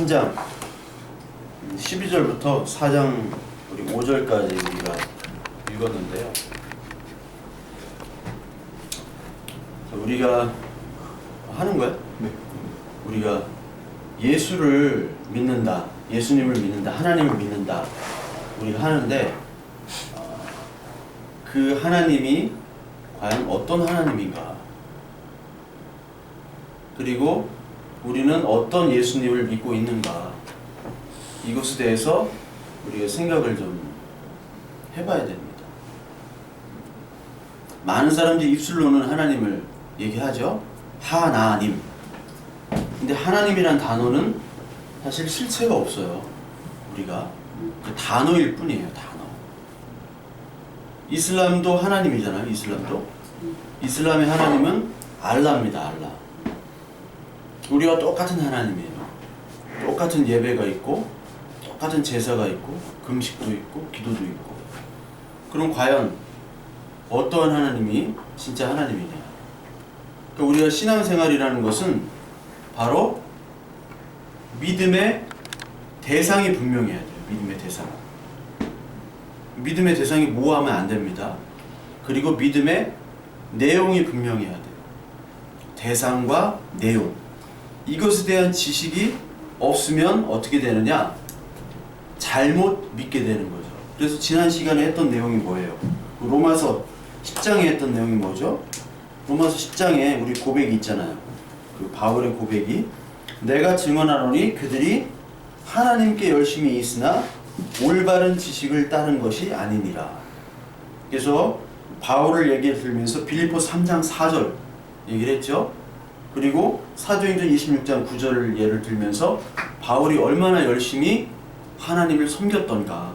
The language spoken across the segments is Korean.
3장 12절부터 4장 우리 5절까지 우리가 읽었는데요. 우리가 하는 거야? 네. 우리가 예수를 믿는다, 예수님을 믿는다, 하나님을 믿는다 우리가 하는데 그 하나님이 과연 어떤 하나님인가, 그리고 우리는 어떤 예수님을 믿고 있는가, 이것에 대해서 우리가 생각을 좀 해봐야 됩니다. 많은 사람들이 입술로는 하나님을 얘기하죠. 하나님. 근데 하나님이란 단어는 사실 실체가 없어요. 우리가 그 단어일 뿐이에요. 단어. 이슬람도 하나님이잖아요. 이슬람의 하나님은 알라입니다. 알라. 우리와 똑같은 하나님이에요. 똑같은 예배가 있고 똑같은 제사가 있고 금식도 있고 기도도 있고. 그럼 과연 어떠한 하나님이 진짜 하나님이냐? 그러니까 우리가 신앙생활이라는 것은 바로 믿음의 대상이 분명해야 돼요. 믿음의 대상. 믿음의 대상이 모호하면 안 됩니다. 그리고 믿음의 내용이 분명해야 돼요. 대상과 내용. 이것에 대한 지식이 없으면 어떻게 되느냐? 잘못 믿게 되는 거죠. 그래서 지난 시간에 했던 내용이 뭐예요? 로마서 10장에 했던 내용이 뭐죠? 로마서 10장에 우리 고백이 있잖아요. 그 바울의 고백이, 내가 증언하노니 그들이 하나님께 열심히 있으나 올바른 지식을 따른 것이 아니니라. 그래서 바울을 얘기를 들면서 빌립보 3장 4절 얘기를 했죠. 그리고 사도행전 26장 9절을 예를 들면서 바울이 얼마나 열심히 하나님을 섬겼던가,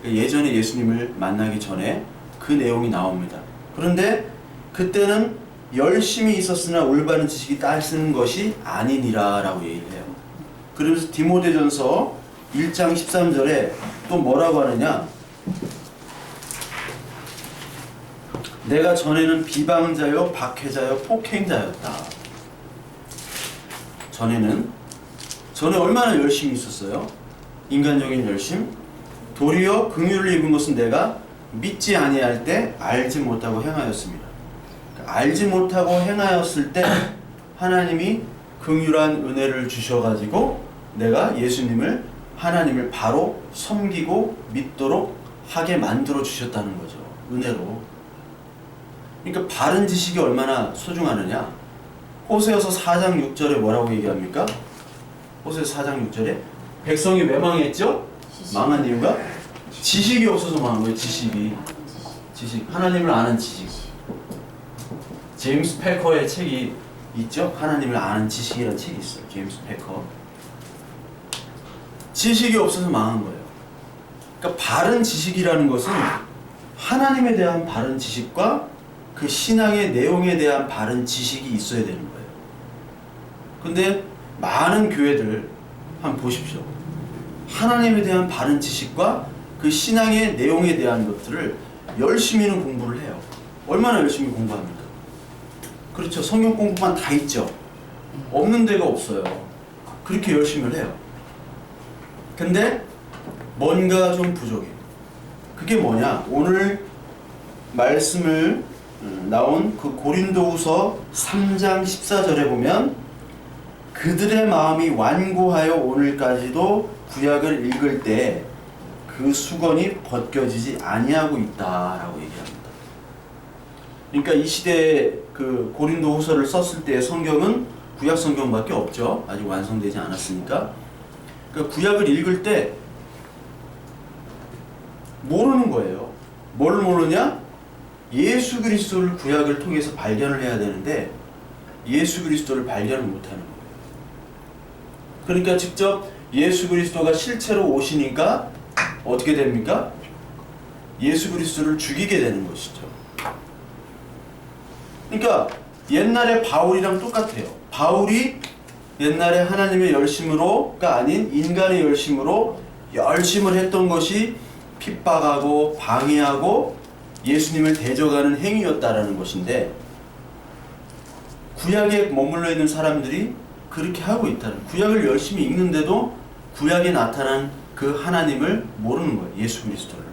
예전에 예수님을 만나기 전에 그 내용이 나옵니다. 그런데 그때는 열심히 있었으나 올바른 지식이 따르는 것이 아니니라 라고 얘기를 해요. 그러면서 디모데전서 1장 13절에 또 뭐라고 하느냐, 내가 전에는 비방자요 박해자요 폭행자였다. 전에 얼마나 열심히 있었어요? 인간적인 열심. 도리어 긍휼을 입은 것은 내가 믿지 아니할 때 알지 못하고 행하였습니다. 알지 못하고 행하였을 때 하나님이 긍휼한 은혜를 주셔가지고 내가 예수님을, 하나님을 바로 섬기고 믿도록 하게 만들어 주셨다는 거죠. 은혜로. 그러니까 바른 지식이 얼마나 소중하느냐. 호세아서 4장 6절에 뭐라고 얘기합니까? 호세아서 4장 6절에 백성이 왜 망했죠? 망한 이유가 지식이 없어서 망한 거예요. 지식. 하나님을 아는 지식. 제임스 패커의 책이 있죠? 하나님을 아는 지식이라는 책이 있어요. 제임스 패커. 지식이 없어서 망한 거예요. 그러니까 바른 지식이라는 것은 하나님에 대한 바른 지식과 그 신앙의 내용에 대한 바른 지식이 있어야 되는 거예요. 근데 많은 교회들 한번 보십시오. 하나님에 대한 바른 지식과 그 신앙의 내용에 대한 것들을 열심히는 공부를 해요. 얼마나 열심히 공부합니까? 그렇죠. 성경 공부만 다 있죠. 없는 데가 없어요. 그렇게 열심히 해요. 근데 뭔가 좀 부족해요. 그게 뭐냐? 오늘 말씀을 나온 그 고린도후서 3장 14절에 보면 그들의 마음이 완고하여 오늘까지도 구약을 읽을 때 그 수건이 벗겨지지 아니하고 있다라고 얘기합니다. 그러니까 이 시대에 그 고린도후서를 썼을 때의 성경은 구약 성경밖에 없죠. 아직 완성되지 않았으니까. 그러니까 구약을 읽을 때 모르는 거예요. 뭘 모르냐? 예수 그리스도를 구약을 통해서 발견을 해야 되는데 예수 그리스도를 발견을 못하는 거예요. 그러니까 직접 예수 그리스도가 실체로 오시니까 어떻게 됩니까? 예수 그리스도를 죽이게 되는 것이죠. 그러니까 옛날에 바울이랑 똑같아요. 바울이 옛날에 하나님의 열심으로가 아닌 인간의 열심으로 열심을 했던 것이 핍박하고 방해하고 예수님을 대적하는 행위였다라는 것인데, 구약에 머물러 있는 사람들이 그렇게 하고 있다는, 구약을 열심히 읽는데도 구약에 나타난 그 하나님을 모르는 거예요. 예수 그리스도를.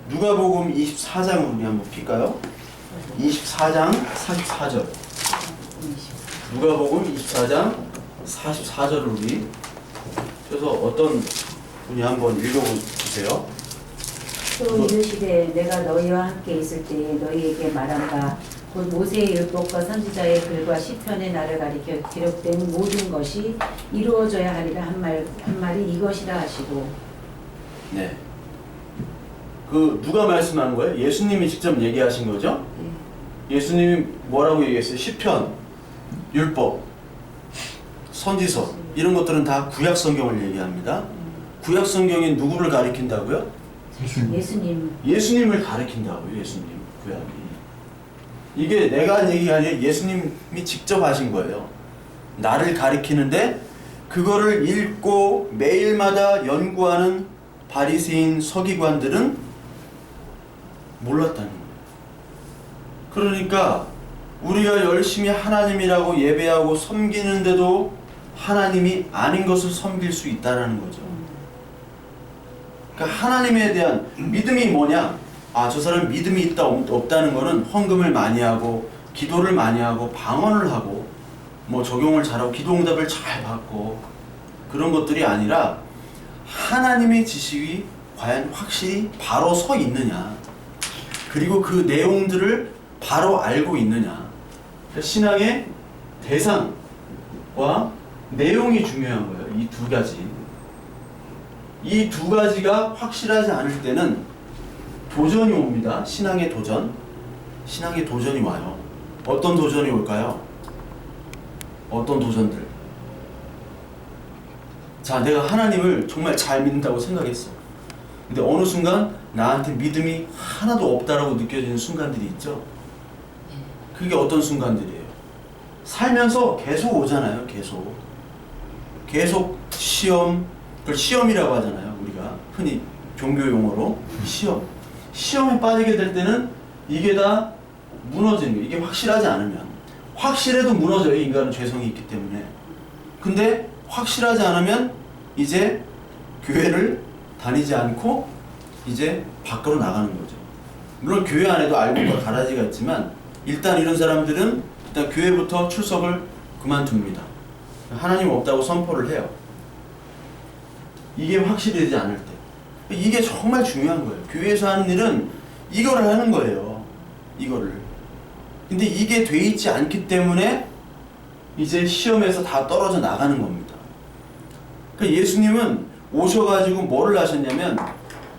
누가복음 24장을 우리 한번 볼까요? 24장 44절. 누가복음 24장 44절을 우리 그래서 어떤 분이 한번 읽어주세요. 또 이르시되 내가 너희와 함께 있을 때에 너희에게 말한다. 곧 모세의 율법과 선지자의 글과 시편의 나를 가리켜 기록된 모든 것이 이루어져야 하리라 한 말이 이것이라 하시고. 네. 그 누가 말씀한 거예요? 예수님이 직접 얘기하신 거죠? 네. 예수님이 뭐라고 얘기했어요? 시편, 율법, 선지서 이런 것들은 다 구약 성경을 얘기합니다. 구약 성경이 누구를 가리킨다고요? 예수님을 가리킨다고요. 예수님 구약이. 이게 내가 한 얘기가 아니라 예수님이 직접 하신 거예요. 나를 가리키는데 그거를 읽고 매일마다 연구하는 바리새인 서기관들은 몰랐다는 거예요. 그러니까 우리가 열심히 하나님이라고 예배하고 섬기는데도 하나님이 아닌 것을 섬길 수 있다는 거죠. 그러니까 하나님에 대한 믿음이 뭐냐? 아, 저 사람 믿음이 있다 없다는 거는 헌금을 많이 하고 기도를 많이 하고 방언을 하고 뭐 적용을 잘하고 기도응답을 잘 받고 그런 것들이 아니라 하나님의 지식이 과연 확실히 바로 서 있느냐, 그리고 그 내용들을 바로 알고 있느냐. 신앙의 대상과 내용이 중요한 거예요. 이 두 가지. 이 두 가지가 확실하지 않을 때는 도전이 옵니다. 신앙의 도전. 신앙의 도전이 와요. 어떤 도전이 올까요? 어떤 도전들? 자, 내가 하나님을 정말 잘 믿는다고 생각했어. 근데 어느 순간 나한테 믿음이 하나도 없다라고 느껴지는 순간들이 있죠. 그게 어떤 순간들이에요? 살면서 계속 오잖아요. 계속 시험, 그걸 시험이라고 하잖아요. 우리가 흔히 종교 용어로 시험에 빠지게 될 때는 이게 다 무너지는 거예요. 이게 확실하지 않으면. 확실해도 무너져요. 인간은 죄성이 있기 때문에. 근데 확실하지 않으면 이제 교회를 다니지 않고 이제 밖으로 나가는 거죠. 물론 교회 안에도 알고가 가라지가 있지만 일단 이런 사람들은 일단 교회부터 출석을 그만둡니다. 하나님 없다고 선포를 해요. 이게 확실하지 않을 때. 이게 정말 중요한 거예요. 교회에서 하는 일은 이거를 하는 거예요. 이거를. 근데 이게 돼 있지 않기 때문에 이제 시험에서 다 떨어져 나가는 겁니다. 그러니까 예수님은 오셔가지고 뭐를 하셨냐면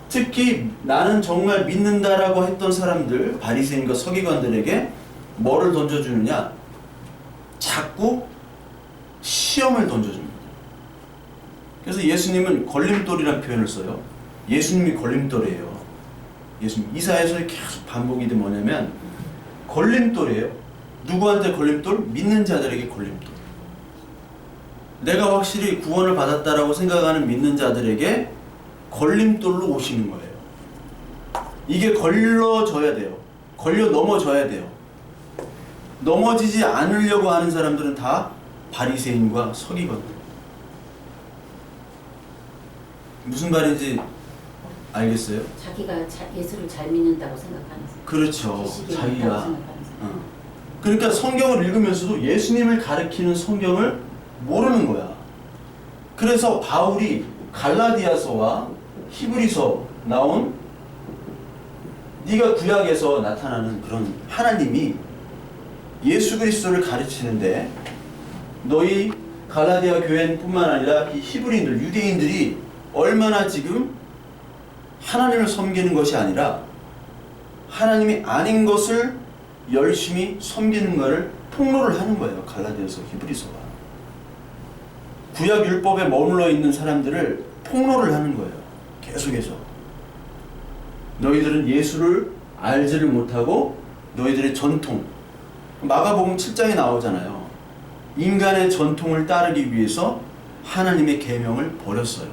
특히 나는 정말 믿는다라고 했던 사람들, 바리새인과 서기관들에게 뭐를 던져주느냐? 자꾸 시험을 던져줍니다. 그래서 예수님은 걸림돌이라는 표현을 써요. 예수님이 걸림돌이에요. 예수님. 이사야서 계속 반복이 돼 뭐냐면 걸림돌이에요. 누구한테 걸림돌? 믿는 자들에게 걸림돌. 내가 확실히 구원을 받았다라고 생각하는 믿는 자들에게 걸림돌로 오시는 거예요. 이게 걸려져야 돼요. 걸려 넘어져야 돼요. 넘어지지 않으려고 하는 사람들은 다 바리새인과 서기관들. 무슨 말인지 알겠어요? 자기가 예수를 잘 믿는다고 생각하는 사람. 그렇죠. 자기가. 사람. 그러니까 성경을 읽으면서도 예수님을 가리키는 성경을 모르는 거야. 그래서 바울이 갈라디아서와 히브리서 나온 네가 구약에서 나타나는 그런 하나님이 예수 그리스도를 가르치는데 너희 갈라디아 교회뿐만 아니라 이 히브리인들, 유대인들이 얼마나 지금 하나님을 섬기는 것이 아니라 하나님이 아닌 것을 열심히 섬기는 것을 폭로를 하는 거예요. 갈라디아서, 히브리서가. 구약 율법에 머물러 있는 사람들을 폭로를 하는 거예요. 계속해서. 너희들은 예수를 알지를 못하고 너희들의 전통, 마가복음 7장에 나오잖아요. 인간의 전통을 따르기 위해서 하나님의 계명을 버렸어요.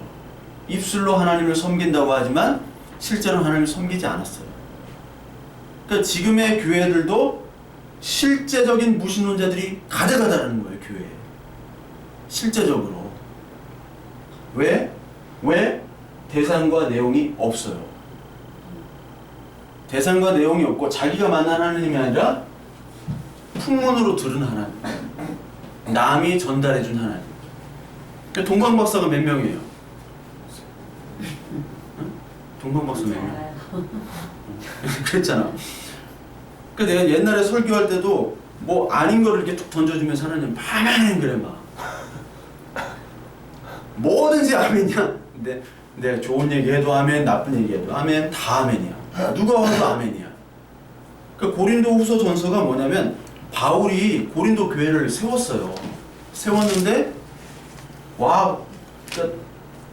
입술로 하나님을 섬긴다고 하지만 실제로 하나님을 섬기지 않았어요. 그러니까 지금의 교회들도 실제적인 무신론자들이 가득하다는 거예요, 교회에. 실제적으로. 왜? 대상과 내용이 없어요. 대상과 내용이 없고 자기가 만난 하나님이 아니라 풍문으로 들은 하나님. 남이 전달해준 하나님. 동방박사가 몇 명이에요? 응? 동방박사 몇 명? 그랬잖아. 그 내가 옛날에 설교할 때도 뭐 아닌 거를 이렇게 툭 던져주면서 하나님 아멘 그래 막 뭐든지 아멘이야. 근데 내가 좋은 얘기해도 아멘, 나쁜 얘기해도 아멘, 다 아멘이야. 누가 와도 아멘이야. 그 고린도후서 전서가 뭐냐면 바울이 고린도 교회를 세웠어요. 세웠는데 와 그러니까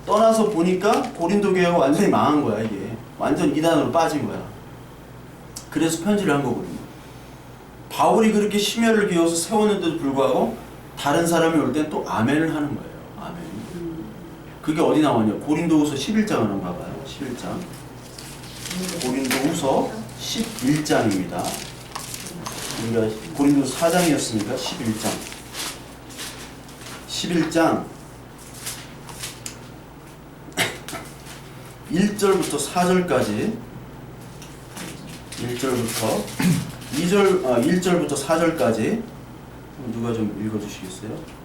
떠나서 보니까 고린도 교회가 완전히 망한 거야. 이게 완전 이단으로 빠진 거야. 그래서 편지를 한 거거든요. 바울이 그렇게 심혈을 기울여서 세웠는데도 불구하고 다른 사람이 올 땐 또 아멘을 하는 거예요. 아멘. 그게 어디 나오냐? 고린도후서 11장을 한번 봐봐요. 11장. 고린도후서 11장입니다. 우리가 고린도후서 4장이었으니까 11장. 11장 1절부터 4절까지 1절부터 1절부터 4절까지 누가 좀 읽어주시겠어요?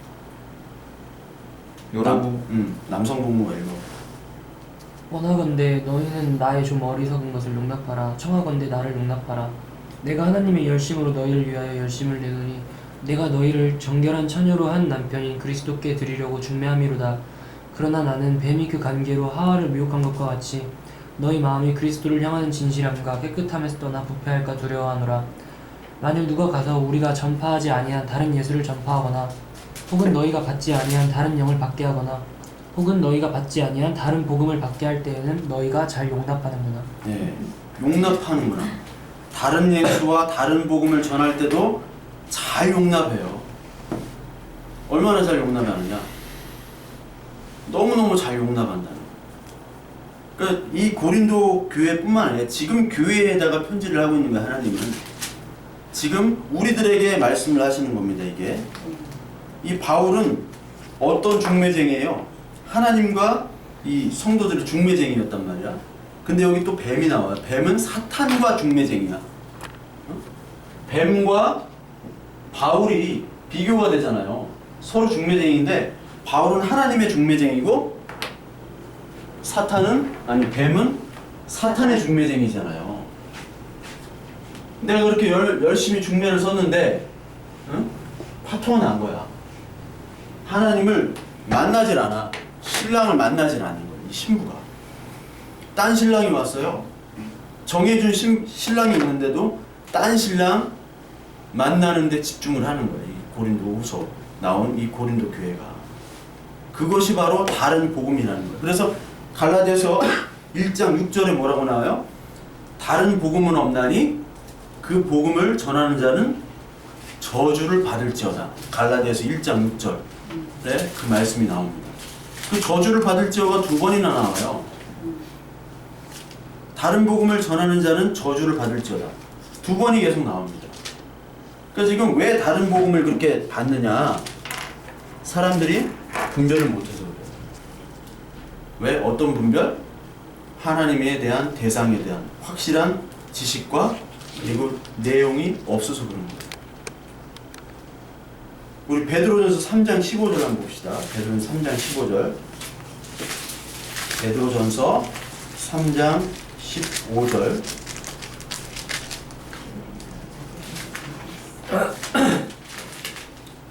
남성 동무가 읽어. 원하건대 너희는 나의 좀 어리석은 것을 용납하라. 청하건대 나를 용납하라. 내가 하나님의 열심으로 너희를 위하여 열심을 내노니 내가 너희를 정결한 처녀로 한 남편인 그리스도께 드리려고 중매함이로다. 그러나 나는 뱀이 그 관계로 하와를 미혹한 것과 같이 너희 마음이 그리스도를 향하는 진실함과 깨끗함에서 떠나 부패할까 두려워하노라. 만일 누가 가서 우리가 전파하지 아니한 다른 예수를 전파하거나 혹은 너희가 받지 아니한 다른 영을 받게 하거나 혹은 너희가 받지 아니한 다른 복음을 받게 할 때에는 너희가 잘 용납하는구나. 네, 용납하는구나. 다른 예수와 다른 복음을 전할 때도 잘 용납해요. 얼마나 잘 용납하느냐? 너무너무 잘 용납한다는 거예요. 그러니까 이 고린도 교회뿐만 아니라 지금 교회에다가 편지를 하고 있는 거예요. 하나님은 지금 우리들에게 말씀을 하시는 겁니다. 이게 이 바울은 어떤 중매쟁이에요? 하나님과 이 성도들의 중매쟁이였단 말이야. 근데 여기 또 뱀이 나와요. 뱀은 사탄과 중매쟁이야. 뱀과 바울이 비교가 되잖아요. 서로 중매쟁이인데 바울은 하나님의 중매쟁이고 뱀은 사탄의 중매쟁이잖아요. 내가 그렇게 열심히 중매를 썼는데 파토가 난 거야. 하나님을 만나질 않아. 신랑을 만나질 않는 거예요. 이 신부가. 딴 신랑이 왔어요. 정해준 신랑이 있는데도 딴 신랑 만나는데 집중을 하는 거예요. 이 고린도후서 나온 이 고린도 교회가. 그것이 바로 다른 복음이라는 거예요. 그래서 갈라디아서 1장 6절에 뭐라고 나와요? 다른 복음은 없나니 그 복음을 전하는 자는 저주를 받을지어다. 갈라디아서 1장 6절에 그 말씀이 나옵니다. 그 저주를 받을지어가 두 번이나 나와요. 다른 복음을 전하는 자는 저주를 받을지어다. 두 번이 계속 나옵니다. 그러니까 지금 왜 다른 복음을 그렇게 받느냐? 사람들이 분별을 못해서 그래요. 왜? 어떤 분별? 하나님에 대한 대상에 대한 확실한 지식과 그리고 내용이 없어서 그런 거예요. 우리 베드로전서 3장 15절 한번 봅시다. 베드로전서 3장 15절. 베드로전서 3장 15절.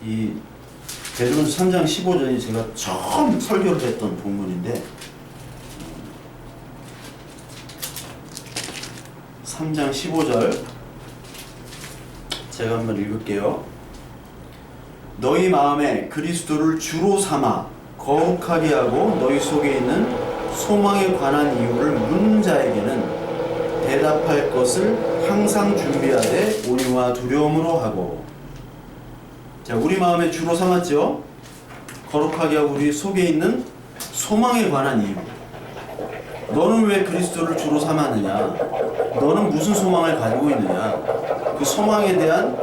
이 베드로전서 3장 15절이 제가 처음 설교를 했던 본문인데 3장 15절 제가 한번 읽을게요. 너희 마음에 그리스도를 주로 삼아 거룩하게 하고 너희 속에 있는 소망에 관한 이유를 묻는 자에게는 대답할 것을 항상 준비하되 온유와 두려움으로 하고. 자, 우리 마음에 주로 삼았죠. 거룩하게 하고 우리 속에 있는 소망에 관한 이유. 너는 왜 그리스도를 주로 삼았느냐? 너는 무슨 소망을 가지고 있느냐? 그 소망에 대한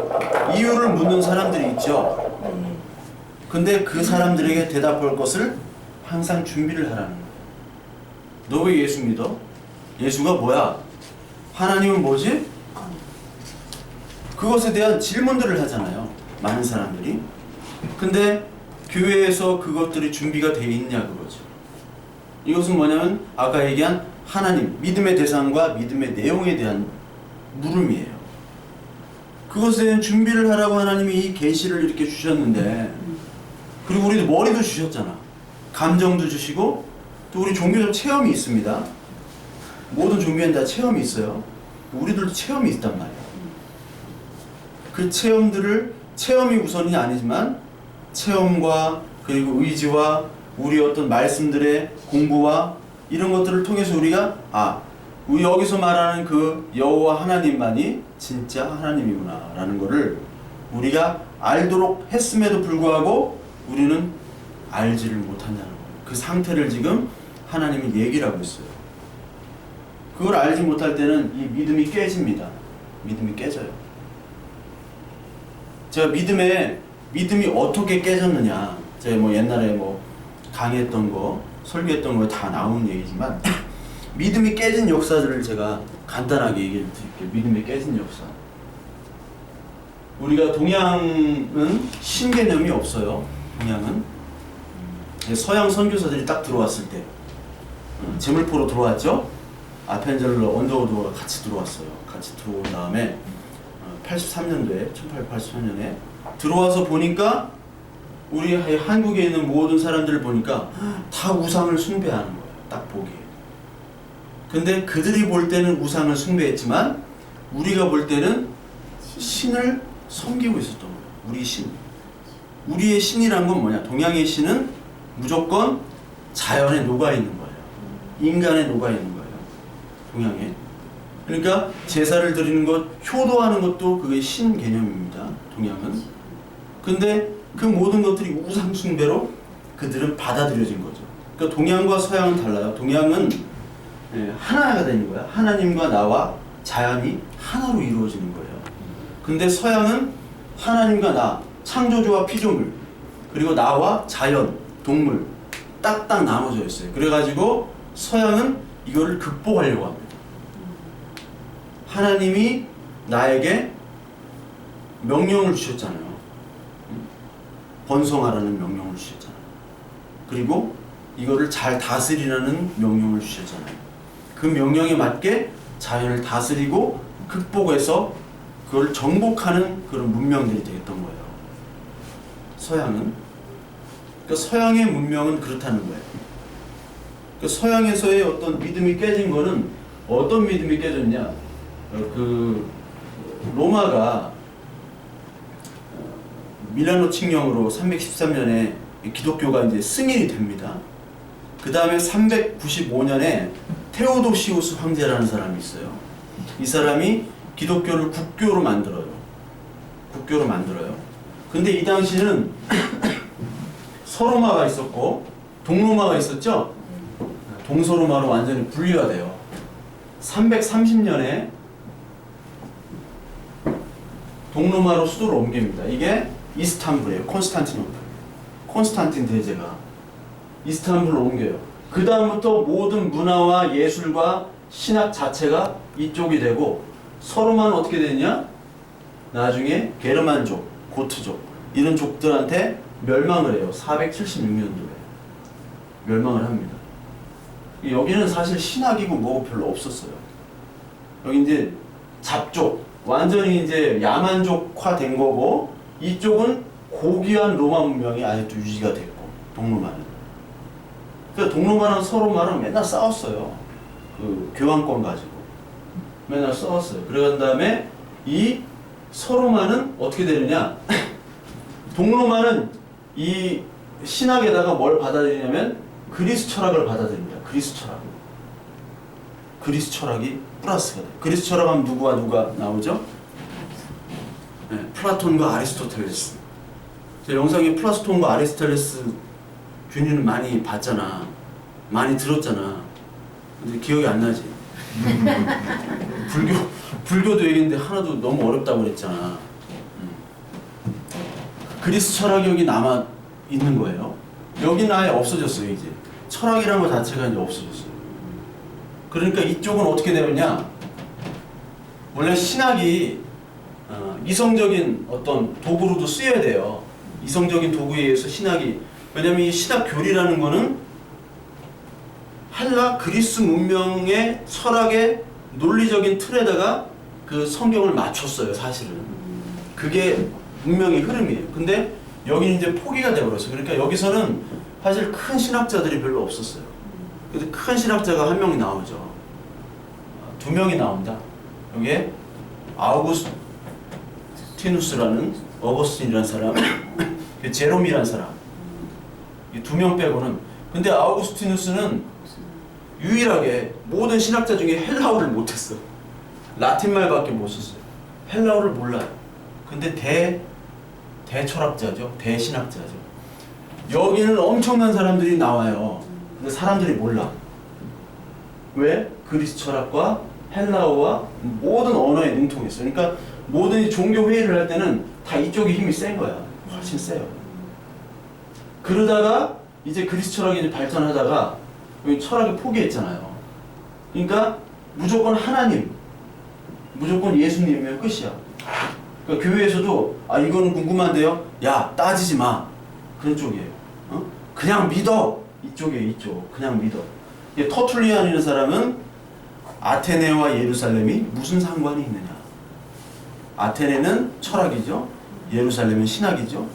이유를 묻는 사람들이 있죠. 네. 근데 그 사람들에게 대답할 것을 항상 준비를 하라는 거예요. 너 왜 예수 믿어? 예수가 뭐야? 하나님은 뭐지? 그것에 대한 질문들을 하잖아요. 많은 사람들이. 근데 교회에서 그것들이 준비가 되어 있냐 그거죠. 이것은 뭐냐면 아까 얘기한 하나님, 믿음의 대상과 믿음의 내용에 대한 물음이에요. 그것에 대한 준비를 하라고 하나님이 이 계시를 이렇게 주셨는데, 그리고 우리도 머리도 주셨잖아. 감정도 주시고 또 우리 종교적 체험이 있습니다. 모든 종교에는 다 체험이 있어요. 우리들도 체험이 있단 말이에요. 그 체험이 우선이 아니지만 체험과 그리고 의지와 우리 어떤 말씀들의 공부와 이런 것들을 통해서 우리가 우리 여기서 말하는 그 여호와 하나님만이 진짜 하나님이구나 라는 것을 우리가 알도록 했음에도 불구하고 우리는 알지를 못한다는 거예요. 그 상태를 지금 하나님이 얘기를 하고 있어요. 그걸 알지 못할 때는 이 믿음이 깨집니다. 믿음이 깨져요. 제가 믿음이 어떻게 깨졌느냐, 제가 뭐 옛날에 뭐 강의했던 거, 설교했던 거 다 나오는 얘기지만 믿음이 깨진 역사들을 제가 간단하게 얘기를 드릴게요. 믿음이 깨진 역사. 우리가 동양은 신개념이 없어요. 동양은 서양 선교사들이 딱 들어왔을 때 제물포로 들어왔죠. 아펜젤러 언더우드가 같이 들어왔어요. 같이 들어온 다음에 83년도에 1883년에 들어와서 보니까 우리 한국에 있는 모든 사람들을 보니까 다 우상을 숭배하는 거예요. 딱 보기에. 근데 그들이 볼 때는 우상을 숭배했지만 우리가 볼 때는 신을 섬기고 있었던 거예요. 우리 신. 우리의 신이란 건 뭐냐? 동양의 신은 무조건 자연에 녹아있는 거예요. 인간에 녹아있는 거예요. 동양에. 그러니까 제사를 드리는 것, 효도하는 것도 그게 신 개념입니다. 동양은. 근데 그 모든 것들이 우상 숭배로 그들은 받아들여진 거죠. 그러니까 동양과 서양은 달라요. 동양은 하나가 되는 거야. 하나님과 나와 자연이 하나로 이루어지는 거예요. 근데 서양은 하나님과 나, 창조주와 피조물, 그리고 나와 자연, 동물 딱딱 나눠져 있어요. 그래가지고 서양은 이거를 극복하려고 합니다. 하나님이 나에게 명령을 주셨잖아요. 번성하라는 명령을 주셨잖아요. 그리고 이거를 잘 다스리라는 명령을 주셨잖아요. 그 명령에 맞게 자연을 다스리고 극복해서 그걸 정복하는 그런 문명들이 되었던 거예요. 서양은. 그러니까 서양의 문명은 그렇다는 거예요. 그러니까 서양에서의 어떤 믿음이 깨진 거는 어떤 믿음이 깨졌냐? 그 로마가 밀라노 칙령으로 313년에 기독교가 이제 승인이 됩니다. 그 다음에 395년에 테오도시우스 황제라는 사람이 있어요. 이 사람이 기독교를 국교로 만들어요. 국교로 만들어요. 근데 이 당시는 서로마가 있었고 동로마가 있었죠. 동서로마로 완전히 분리가 돼요. 330년에 동로마로 수도를 옮깁니다. 이게 이스탄불이에요. 콘스탄틴 대제가 이스탄불로 옮겨요. 그 다음부터 모든 문화와 예술과 신학 자체가 이쪽이 되고 서로만 어떻게 되냐? 나중에 게르만족, 고트족 이런 족들한테 멸망을 해요. 476년도에 멸망을 합니다. 여기는 사실 신학이고 뭐고 별로 없었어요. 여기 이제 잡족, 완전히 이제 야만족화 된 거고 이쪽은 고귀한 로마 문명이 아직도 유지가 됐고 동로마는. 그러니까 동로마랑 서로마랑 맨날 싸웠어요. 그 교황권 가지고 맨날 싸웠어요. 그러간 다음에 이 서로마는 어떻게 되느냐? 동로마는 이 신학에다가 뭘 받아들이냐면 그리스 철학을 받아들입니다. 그리스 철학이 플러스가 돼요. 그리스 철학하면 누가 나오죠? 네, 플라톤과 아리스토텔레스. 제 영상에 플라톤과 아리스토텔레스 균유는 많이 봤잖아. 많이 들었잖아. 근데 기억이 안 나지. 불교도 얘기인데 하나도 너무 어렵다고 그랬잖아. 그리스 철학이 여기 남아 있는 거예요. 여기는 아예 없어졌어요. 이제 철학이라는 것 자체가 이제 없어졌어요. 그러니까 이쪽은 어떻게 되느냐? 원래 신학이 이성적인 어떤 도구로도 쓰여야 돼요. 이성적인 도구에 의해서 신학이, 왜냐면 이 신학 교리라는 거는 헬라 그리스 문명의 철학의 논리적인 틀에다가 그 성경을 맞췄어요. 사실은 그게 문명의 흐름이에요. 근데 여기는 이제 포기가 되어버렸어요. 그러니까 여기서는 사실 큰 신학자들이 별로 없었어요. 근데 큰 신학자가 한 명이 나오죠. 두 명이 나옵니다. 여기에 아우구스티누스라는, 어거스틴이라는 사람, 제롬이라는 사람, 이 두 명 빼고는. 근데 아우구스티누스는 유일하게 모든 신학자 중에 헬라어를 못했어. 라틴말밖에 못 썼어요. 헬라어를 몰라요. 근데 대철학자죠. 대신학자죠. 여기는 엄청난 사람들이 나와요. 근데 사람들이 몰라. 왜? 그리스 철학과 헬라어와 모든 언어에 능통했어요. 그러니까 모든 종교 회의를 할 때는 다 이쪽에 힘이 센 거야. 훨씬 세요. 그러다가 이제 그리스 철학이 이제 발전하다가 여기 철학을 포기했잖아요. 그러니까 무조건 하나님, 무조건 예수님이면 끝이야. 그러니까 교회에서도 이거는 궁금한데요. 야, 따지지 마. 그런 쪽이에요. 그냥 믿어. 이쪽이에요. 이쪽. 그냥 믿어. 터툴리안이라는 사람은 아테네와 예루살렘이 무슨 상관이 있느냐. 아테네는 철학이죠. 예루살렘은 신학이죠.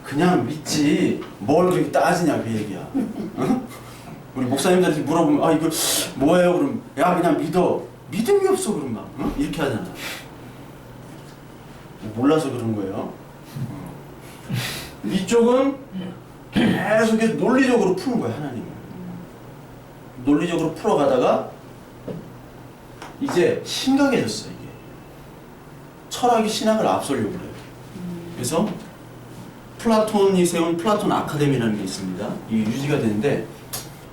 그냥 믿지 뭘 그렇게 따지냐 그 얘기야. 우리 목사님들한테 물어보면 이거 뭐예요? 그럼 야 그냥 믿어. 믿음이 없어 그럼 막 이렇게 하잖아. 몰라서 그런 거예요. 이쪽은 계속 논리적으로 푸는 거야. 하나님을 논리적으로 풀어가다가 이제 심각해졌어요. 이게 철학이 신학을 앞서려고 그래요. 그래서 플라톤이 세운 플라톤 아카데미라는 게 있습니다. 이게 유지가 되는데,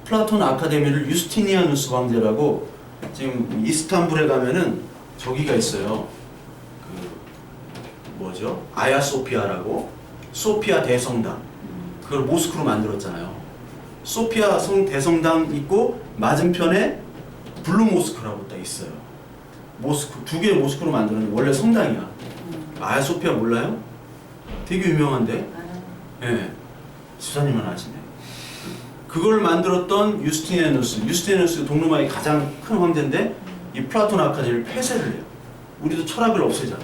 플라톤 아카데미를 유스티니아누스 황제라고, 지금 이스탄불에 가면은 저기가 있어요. 뭐죠? 아야 소피아라고, 소피아 대성당. 그걸 모스크로 만들었잖아요. 소피아 대성당 있고 맞은편에 블루 모스크라고 딱 있어요. 모스크, 두 개의 모스크로 만드는 원래 성당이야. 아야 소피아 몰라요? 되게 유명한데. 예, 수사님은 아시네. 그걸 만들었던 유스티니아누스 동로마의 가장 큰 황제인데 이 플라톤 아카데미를 폐쇄를 해요. 우리도 철학을 없애자.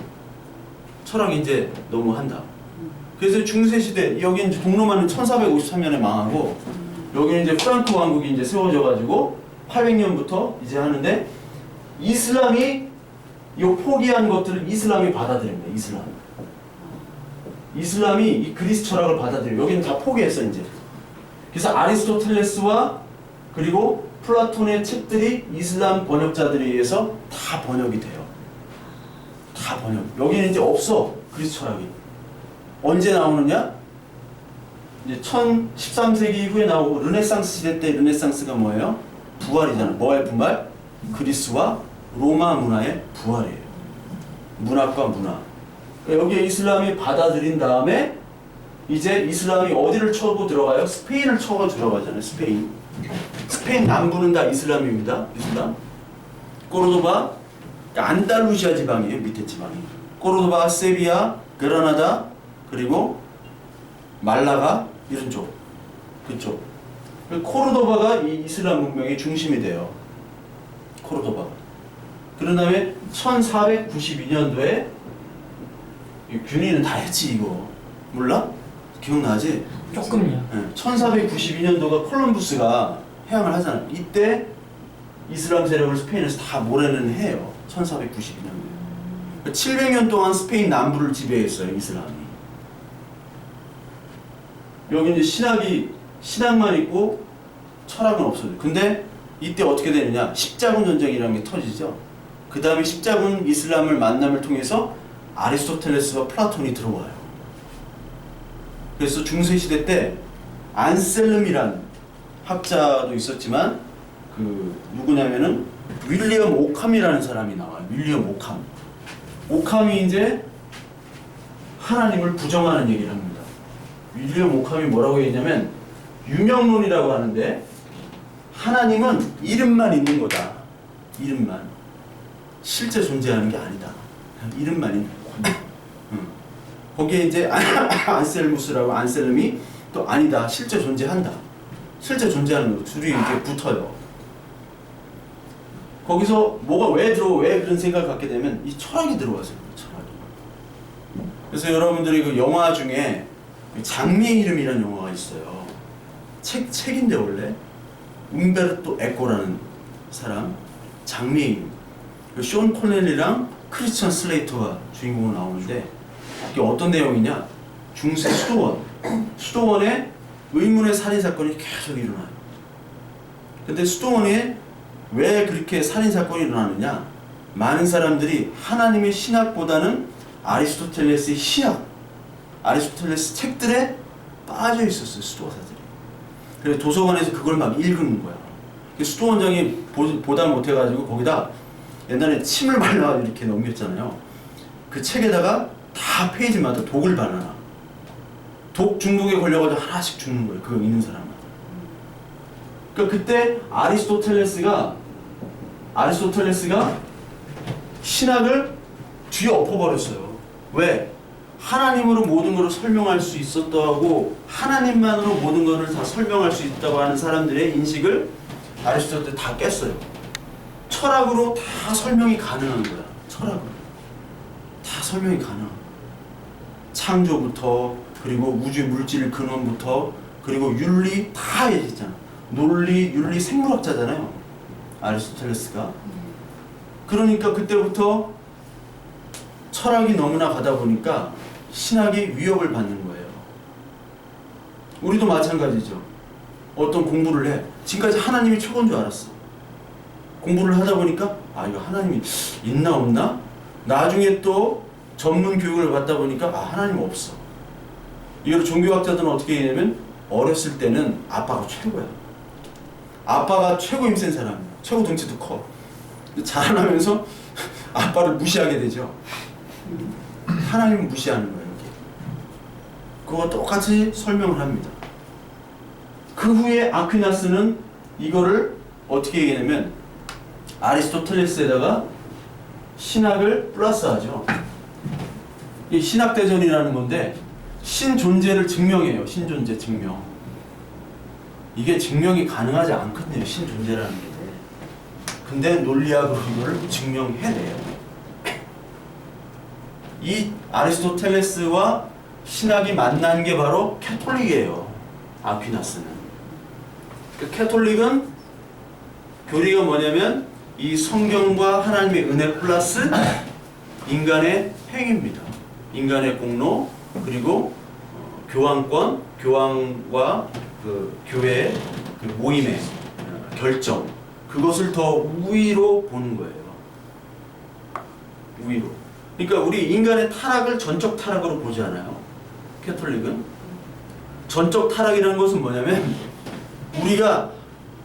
철학이 이제 너무 한다. 그래서 중세시대, 여기 이제 동로마는 1453년에 망하고, 여기는 이제 프랑크 왕국이 이제 세워져가지고 800년부터 이제 하는데, 이슬람이 이 포기한 것들을 이슬람이 받아들입니다. 이슬람이 이 그리스 철학을 받아들여요. 여기는 다 포기했어 이제. 그래서 아리스토텔레스와 그리고 플라톤의 책들이 이슬람 번역자들에 의해서 다 번역이 돼요. 다 번역. 여기는 이제 없어 그리스 철학이. 언제 나오느냐? 이제 13세기 이후에 나오고, 르네상스 시대 때 르네상스가 뭐예요? 부활이잖아. 뭐의 부활? 그리스와 로마 문화의 부활이에요. 문학과 문화. 여기에 이슬람이 받아들인 다음에 이제 이슬람이 어디를 쳐고 들어가요? 스페인을 쳐고 들어가잖아요. 스페인 남부는 다 이슬람입니다. 이슬람. 코르도바, 안달루시아 지방이에요. 밑에 지방이. 코르도바, 세비야, 그라나다, 그리고 말라가 이런 쪽. 그쪽. 코르도바가 이 이슬람 문명의 중심이 돼요. 코르도바가. 그런 다음에 1492년도에 균이는 다 했지 이거. 몰라? 기억나지? 조금요. 네. 1492년도가 콜럼부스가 해양을 하잖아. 이때 이슬람 세력을 스페인에서 다 몰아내는 해요. 1492년도에. 700년 동안 스페인 남부를 지배했어요. 이슬람이. 여기 이제 신학만 있고 철학은 없어요. 근데 이때 어떻게 되느냐? 십자군 전쟁이라는 게 터지죠. 그 다음에 십자군 이슬람을 만남을 통해서 아리스토텔레스와 플라톤이 들어와요. 그래서 중세시대 때 안셀름이란 학자도 있었지만 누구냐면은 윌리엄 오캄이라는 사람이 나와요. 윌리엄 오캄. 오캄이 이제 하나님을 부정하는 얘기를 합니다. 윌리엄 오캄이 뭐라고 했냐면 유명론이라고 하는데 하나님은 이름만 있는 거다. 이름만. 실제 존재하는 게 아니다. 그냥 이름만 있는 거다. 거기에 이제 안셀름이 또 아니다. 실제 존재한다. 실제 존재하는 거 둘이 이렇게 붙어요. 거기서 뭐가 왜 그런 생각을 갖게 되면 이 철학이 들어와서 철학이. 그래서 여러분들이 그 영화 중에 장미의 이름이라는 영화가 있어요. 책인데 원래 움베르토 에코라는 사람 장미의 이름. 쇼 코넬리랑 크리스천 슬레이터가 주인공으로 나오는데 이게 어떤 내용이냐? 중세 수도원에 의문의 살인 사건이 계속 일어나요. 근데 수도원에 왜 그렇게 살인 사건이 일어나느냐? 많은 사람들이 하나님의 신학보다는 아리스토텔레스의 신학, 아리스토텔레스 책들에 빠져 있었어요. 수도사들이. 그래서 도서관에서 그걸 막 읽는 거야. 수도원장이 보다 못해가지고 거기다 옛날에 침을 발라가지고 이렇게 넘겼잖아요. 그 책에다가 다 페이지마다 독을 발라놔. 독 중독에 걸려가지고 하나씩 죽는 거예요. 그거 읽는 사람마다. 그러니까 그때 아리스토텔레스가 신학을 뒤에 엎어버렸어요. 왜? 하나님으로 모든 것을 설명할 수 있었다고 하나님만으로 모든 것을 다 설명할 수 있다고 하는 사람들의 인식을 아리스토텔레스 다 깼어요. 철학으로 다 설명이 가능한 거야. 철학으로 다 설명이 가능한 거야. 창조부터 그리고 우주 물질 근원부터 그리고 윤리 다 얘기했잖아. 논리, 윤리, 생물학자잖아요. 아리스토텔레스가. 그러니까 그때부터 철학이 너무나 가다 보니까 신학이 위협을 받는 거예요. 우리도 마찬가지죠. 어떤 공부를 해. 지금까지 하나님이 최고인 줄 알았어. 공부를 하다 보니까 이거 하나님이 있나 없나? 나중에 또 전문 교육을 받다 보니까 하나님 없어. 이걸 종교학자들은 어떻게 얘기하냐면 어렸을 때는 아빠가 최고야. 아빠가 최고 힘센 사람이야. 최고 덩치도 커. 자라나면서 아빠를 무시하게 되죠. 하나님을 무시하는 거예요. 이렇게. 그거 똑같이 설명을 합니다. 그 후에 아퀴나스는 이거를 어떻게 얘기하냐면 아리스토텔레스에다가 신학을 플러스하죠. 이 신학대전이라는 건데 신존재를 증명해요. 신존재 증명. 이게 증명이 가능하지 않거든요. 신존재라는 게. 근데 논리학으로 이걸 증명해내요. 이 아리스토텔레스와 신학이 만난 게 바로 캐톨릭이에요. 아퀴나스는. 그 캐톨릭은 교리가 뭐냐면 이 성경과 하나님의 은혜 플러스 인간의 행위입니다. 인간의 공로 그리고 교황권, 교황과 그 교회의 그 모임의 결정 그것을 더 우위로 보는 거예요. 우위로. 그러니까 우리 인간의 타락을 전적 타락으로 보지 않아요. 캐톨릭은. 전적 타락이라는 것은 뭐냐면 우리가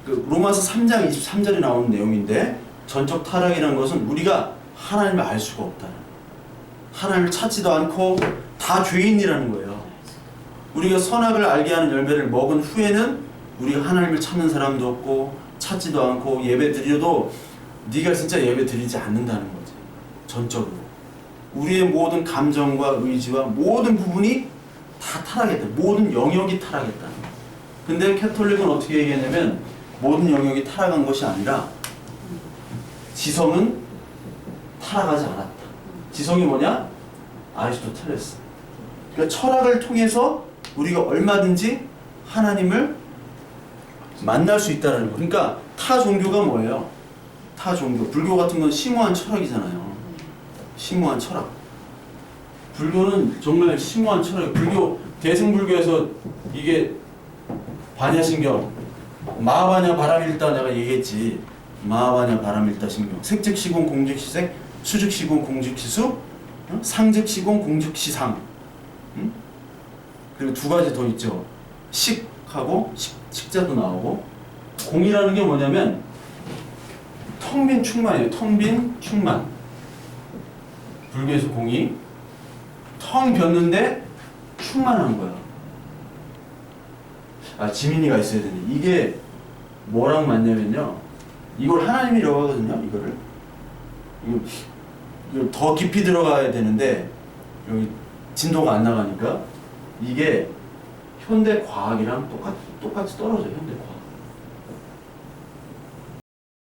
그 로마서 3장 23절에 나오는 내용인데 전적 타락이라는 것은 우리가 하나님을 알 수가 없다는 하나님을 찾지도 않고 다 죄인이라는 거예요. 우리가 선악을 알게 하는 열매를 먹은 후에는 우리가 하나님을 찾는 사람도 없고 찾지도 않고 예배 드려도 네가 진짜 예배 드리지 않는다는 거지. 전적으로. 우리의 모든 감정과 의지와 모든 부분이 다 타락했다. 모든 영역이 타락했다. 근데 캐톨릭은 어떻게 얘기했냐면 모든 영역이 타락한 것이 아니라 지성은 타락하지 않았다. 지성이 뭐냐? 아리스토텔레스. 그러니까 철학을 통해서 우리가 얼마든지 하나님을 만날 수 있다는 거. 그러니까 타 종교가 뭐예요? 타 종교. 불교 같은 건 심오한 철학이잖아요. 심오한 철학. 불교는 정말 심오한 철학. 불교 대승불교에서 이게 반야신경, 마하바냐 바람일다 내가 얘기했지. 마하바냐 바람일다 신경. 색즉시공 공즉시색, 수즉시공 공즉시수, 상즉시공 공즉시상. 그리고 두 가지 더 있죠. 식하고 식자도 나오고. 공이라는 게 뭐냐면 텅 빈 충만이에요. 텅 빈 충만. 불교에서 공이 텅 빈는데 충만한 거야. 아, 지민이가 있어야 되네. 이게 뭐랑 맞냐면요. 이걸 하나님이라고 하거든요. 이걸 더 깊이 들어가야 되는데 여기 진도가 안 나가니까 이게 현대 과학이랑 똑같이 떨어져요. 현대 과학.